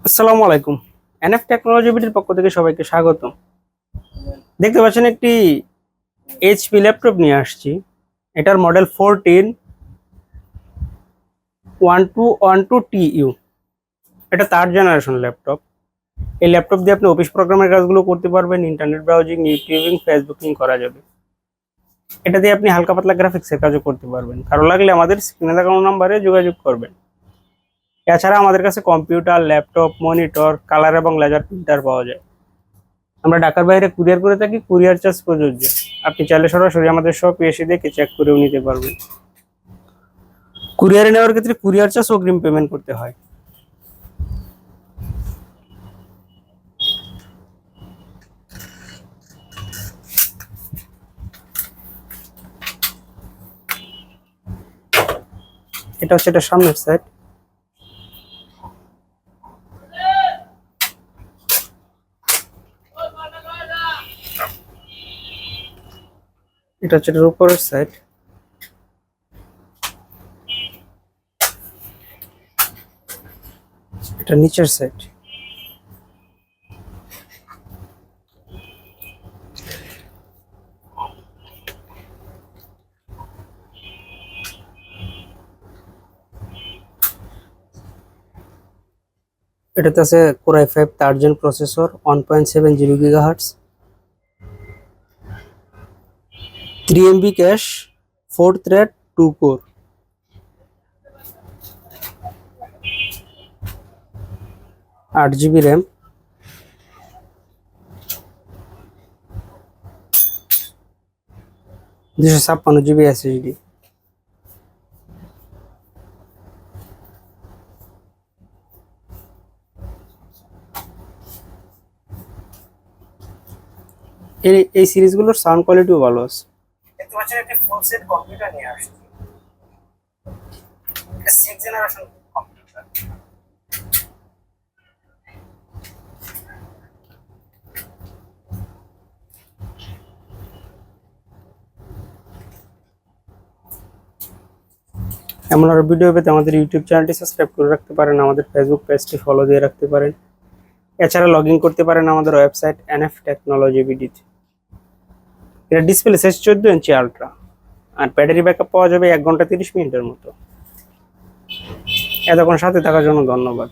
আসসালামু আলাইকুম। NF technology বিটির পক্ষ থেকে সবাইকে স্বাগত। দেখতে পাচ্ছেন একটি এইচপি ল্যাপটপ নিয়ে আসছি। এটার মডেল 14-1212TU। এটা 3rd জেনারেশন ল্যাপটপ। এই ল্যাপটপ দিয়ে আপনি অফিস প্রোগ্রামের কাজগুলো করতে পারবেন, ইন্টারনেট ব্রাউজিং, ইউটিউবিং, ফেসবুকিং করা যাবে। এটা দিয়ে আপনি হালকা পাতলা গ্রাফিক্সের কাজও করতে পারবেন। ভালো লাগলে আমাদের স্ক্রিনে দেখানো নাম্বারে যোগাযোগ করবেন। এছাড়া আমাদের কাছে কম্পিউটার, ল্যাপটপ, মনিটর, কালার এবং লেজার প্রিন্টার পাওয়া যায়। আমরা ঢাকার বাইরে কুরিয়ার করে থাকি, কুরিয়ার চার্জ প্রযোজ্য। আপনি চাইলে সরাসরি আমাদের শপে এসে দেখে চেক করেও নিতে পারবেন। কুরিয়ারে নেওয়ার ক্ষেত্রে কুরিয়ার চার্জ অগ্রিম পেমেন্ট করতে হয়। এটা হচ্ছে এটা সামনের সাইড। এটা হচ্ছে এটার উপরের সাইড। এটা নিচের সাইড। এটাতে আছে Core i5 3rd gen processor, 1.7 GB GHz, 3 MB cache, 4 thread, 2 core, 8 GB RAM, 256 GB SSD। এই সিরিজগুলোর সাউন্ড কোয়ালিটিও ভালো আছে। দেখতে পাচ্ছেন একটা ফুল সেট কম্পিউটার নিয়ে আসছে। এটা 6th জেনারেশন কম্পিউটার। এমন আরো ভিডিও পেতে আমাদের ইউটিউব চ্যানেলটি সাবস্ক্রাইব করে রাখতে পারেন, আমাদের ফেসবুক পেজটি ফলো দিয়ে রাখতে পারেন। এছাড়া লগ ইন করতে পারেন আমাদের ওয়েবসাইট এনএফ টেকনোলজি বিডি। এটা ডিসপ্লে সাইজ 14 ইঞ্চি আলট্রা, আর ব্যাটারি ব্যাকআপ পাওয়া যাবে 1 ঘন্টা 30 মিনিটের মতো। এতক্ষণ সাথে থাকার জন্য ধন্যবাদ।